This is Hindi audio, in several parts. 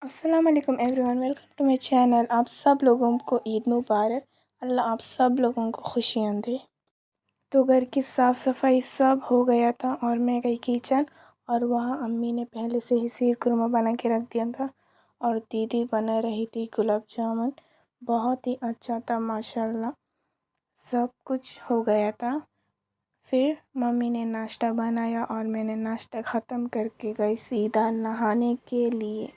अस्सलाम वालेकुम everyone, welcome to my channel. आप सब लोगों को ईद मुबारक। अल्लाह आप सब लोगों को खुशियाँ दे। तो घर की साफ़ सफाई सब हो गया था और मैं गई किचन और वहाँ अम्मी ने पहले से ही शीर कुरमा बना के रख दिया था और दीदी बना रही थी गुलाब जामुन। बहुत ही अच्छा था माशाल्लाह, सब कुछ हो गया था। फिर मम्मी ने नाश्ता बनाया और मैंने नाश्ता ख़त्म करके गई सीधा नहाने के लिए।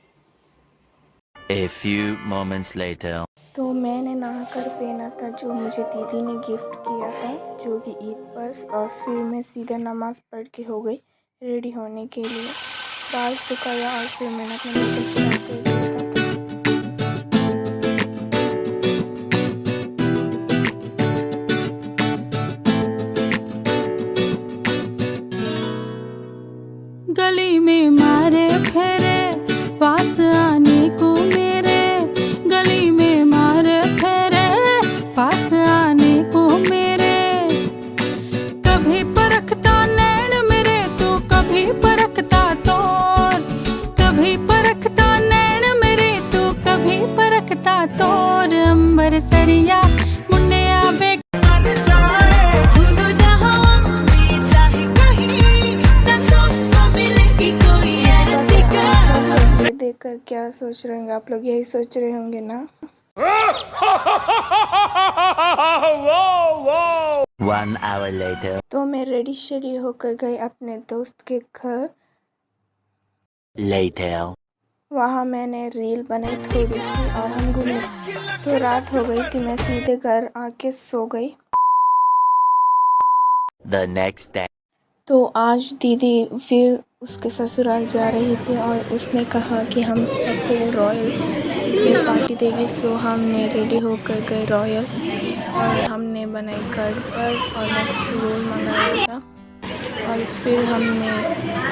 A few moments later. तो मैंने नहाकर पहना था जो मुझे दीदी ने गिफ्ट किया था, जो कि ईद पर। और फिर मैं सीधा नमाज़ पढ़ के हो गई रेडी होने के लिए। बाल सुखाया और फिर मैंने अपना मेकअप स्टार्ट कर दिया था। गली में मारे फेरे पास आने को मेरे, गली में मारे फेरे पास आने को मेरे। कभी परखता नैन मेरे तो कभी परखता तोर, कभी परखता नैन मेरे तो कभी परखता तोर। अंबर सरिया मुन्ने आवे देखकर क्या सोच रहे होंगे आप लोग, यही सोच रहे होंगे ना। 1 hour later. तो मैं रेडी शेडी होकर गई अपने दोस्त के घर। Later. वहाँ मैंने रील बनाई थोड़ी सी और हम घूमे। तो रात हो गई थी, मैं सीधे घर आके सो गई। The next day. तो आज दीदी फिर उसके ससुराल जा रही थी और उसने कहा कि हम सबको रॉयल में पार्टी देगी। सो हमने रेडी होकर गए रॉयल और हमने बनाई घर पर और नेक्स्ट रोल मंगाया था। और फिर हमने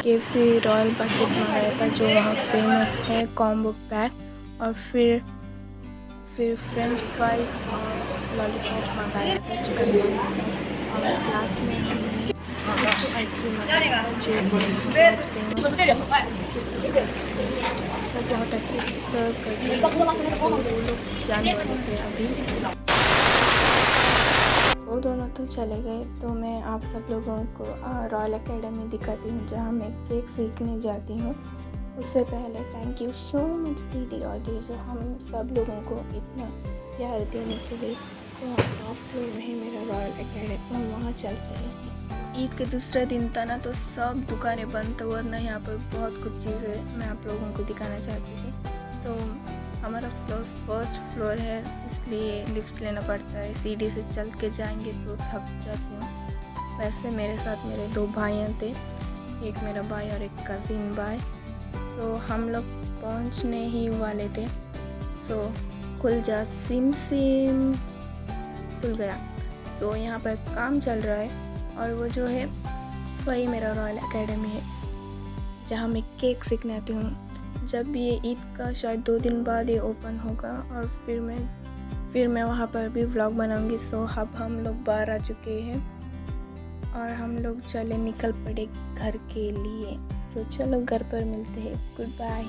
KFC रॉयल पैकेट मंगाया था जो वहाँ फेमस है, कॉम्बो पैक। और फिर फ्रेंच फ्राइज़ और लॉलीपॉप मंगाया था, चिकन लॉलीपॉप। और लास्ट में हमने आइसक्रीम मंगाया था जो बहुत फेमस है। वो बहुत अच्छे से सर्व करके वो लोग जाने वाले थे अभी। वो दोनों तो चले गए। तो मैं आप सब लोगों को रॉयल एकेडमी दिखाती हूँ जहाँ मैं केक सीखने जाती हूँ। उससे पहले थैंक यू सो मच दीदी और जीजू हम सब लोगों को इतना प्यार देने के लिए। तो टॉप फ्लोर में है मेरा रॉयल एकेडमी, हम वहाँ चलते हैं। ईद के दूसरा दिन था ना, तो सब दुकानें बंद था, वरना यहाँ पर बहुत कुछ चीज़ें मैं आप लोगों को दिखाना चाहती थी। तो हमारा फ्लोर फर्स्ट फ्लोर है, इसलिए लिफ्ट लेना पड़ता है। सीढ़ी से चल के जाएंगे तो थक जाती हूँ। वैसे मेरे साथ मेरे 2 भाइयाँ थे, एक मेरा भाई और एक कज़िन भाई। तो हम लोग पहुँचने ही वाले थे। सो खुल जा सिम सिम खुल गया। सो यहाँ पर काम चल रहा है और वो जो है वही मेरा रॉयल एकेडमी है जहाँ मैं केक सीखने आती हूँ। जब ये ईद का शायद 2 दिन बाद ये ओपन होगा और फिर मैं वहाँ पर भी व्लॉग बनाऊँगी। सो अब हम लोग बाहर आ चुके हैं और हम लोग चले निकल पड़े घर के लिए। सो चलो घर पर मिलते हैं, goodbye.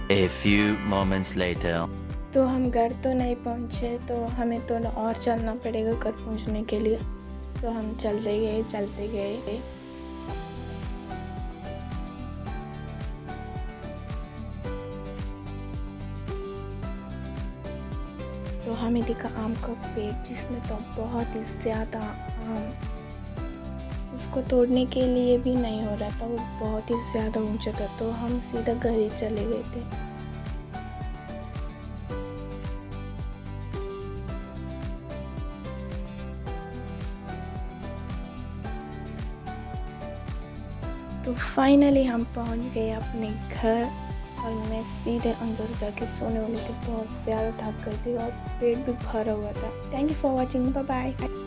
A few moments later. तो हम घर तो नहीं पहुँचे, तो हमें थोड़ा और चलना पड़ेगा घर पहुँचने के लिए। तो हम चलते गए। तो हमें दिखा आम का पेड़ जिसमें तो बहुत ही ज़्यादा आम, उसको तोड़ने के लिए भी नहीं हो रहा था, वो बहुत ही ज़्यादा ऊंचा था। तो हम सीधा घर ही चले गए थे। तो फाइनली हम पहुंच गए अपने घर और मैं सीधे अंदर जाके सोने वाली थी, बहुत ज़्यादा थक गई थी और पेट भी भरा हुआ था। Thank you for watching, bye bye.